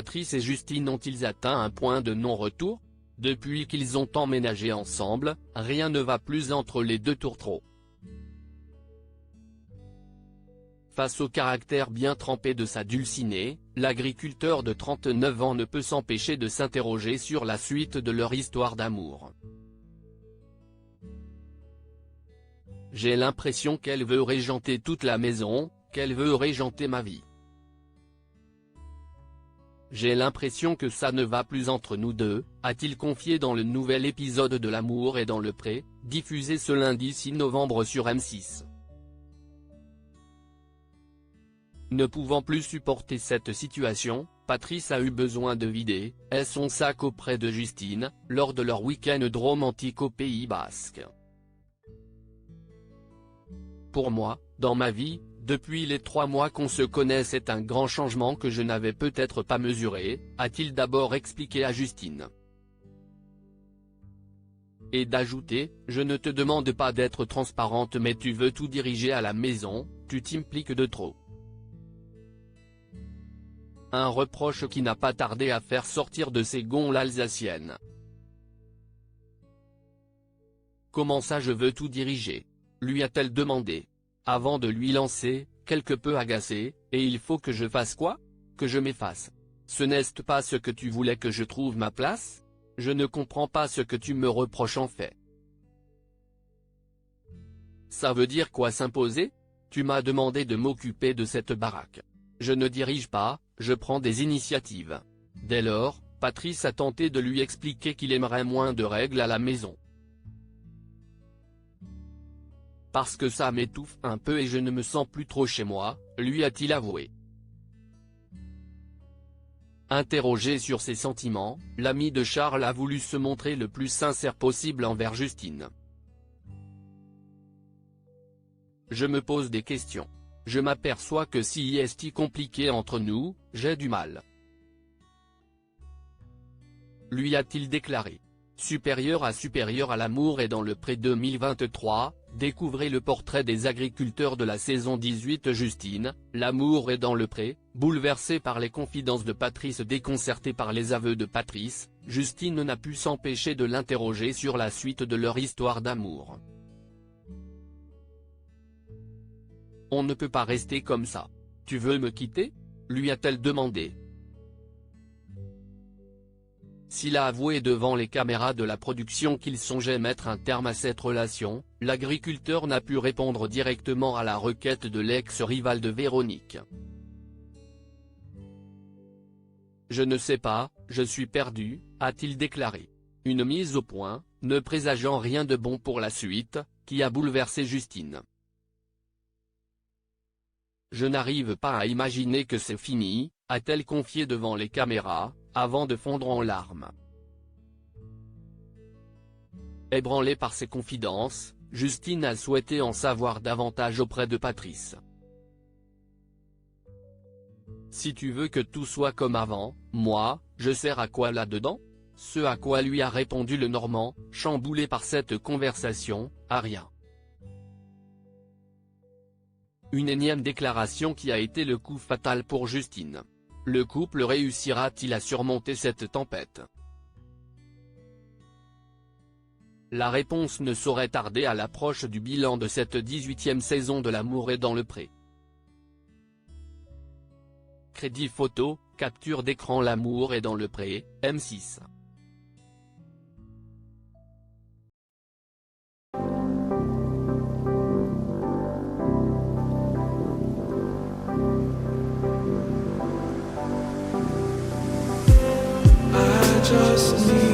Patrice et Justine ont-ils atteint un point de non-retour? Depuis qu'ils ont emménagé ensemble, rien ne va plus entre les deux tourtereaux. Face au caractère bien trempé de sa dulcinée, l'agriculteur de 39 ans ne peut s'empêcher de s'interroger sur la suite de leur histoire d'amour. J'ai l'impression qu'elle veut régenter toute la maison, qu'elle veut régenter ma vie. J'ai l'impression que ça ne va plus entre nous deux, a-t-il confié dans le nouvel épisode de L'amour est dans le pré, diffusé ce lundi 6 novembre sur M6. Ne pouvant plus supporter cette situation, Patrice a eu besoin de vider son sac auprès de Justine, lors de leur week-end romantique au Pays Basque. Pour moi, dans ma vie, depuis les 3 mois qu'on se connaît, c'est un grand changement que je n'avais peut-être pas mesuré, a-t-il d'abord expliqué à Justine. Et d'ajouter, je ne te demande pas d'être transparente mais tu veux tout diriger à la maison, tu t'impliques de trop. Un reproche qui n'a pas tardé à faire sortir de ses gonds l'Alsacienne. Comment ça je veux tout diriger? Lui a-t-elle demandé. Avant de lui lancer, quelque peu agacée, et il faut que je fasse quoi? Que je m'efface. Ce n'est pas ce que tu voulais que je trouve ma place? Je ne comprends pas ce que tu me reproches en fait. Ça veut dire quoi s'imposer? Tu m'as demandé de m'occuper de cette baraque. Je ne dirige pas, je prends des initiatives. Dès lors, Patrice a tenté de lui expliquer qu'il aimerait moins de règles à la maison. Parce que ça m'étouffe un peu et je ne me sens plus trop chez moi, lui a-t-il avoué. Interrogé sur ses sentiments, l'ami de Charles a voulu se montrer le plus sincère possible envers Justine. Je me pose des questions. Je m'aperçois que si est compliqué entre nous, j'ai du mal. Lui a-t-il déclaré. Supérieur à l'amour est dans le pré 2023, découvrez le portrait des agriculteurs de la saison 18. Justine, L'amour est dans le pré, bouleversée par les confidences de Patrice, déconcertée par les aveux de Patrice, Justine n'a pu s'empêcher de l'interroger sur la suite de leur histoire d'amour. On ne peut pas rester comme ça. Tu veux me quitter? Lui a-t-elle demandé. S'il a avoué devant les caméras de la production qu'il songeait mettre un terme à cette relation, l'agriculteur n'a pu répondre directement à la requête de l'ex-rival de Véronique. Je ne sais pas, je suis perdu, a-t-il déclaré. Une mise au point, ne présageant rien de bon pour la suite, qui a bouleversé Justine. Je n'arrive pas à imaginer que c'est fini, a-t-elle confié devant les caméras, avant de fondre en larmes. Ébranlée par ses confidences, Justine a souhaité en savoir davantage auprès de Patrice. Si tu veux que tout soit comme avant, moi, je sers à quoi là-dedans? Ce à quoi lui a répondu le Normand, chamboulé par cette conversation, à rien. Une énième déclaration qui a été le coup fatal pour Justine. Le couple réussira-t-il à surmonter cette tempête? La réponse ne saurait tarder à l'approche du bilan de cette 18e saison de L'amour est dans le pré. Crédit photo, capture d'écran. L'amour est dans le pré, M6. Just need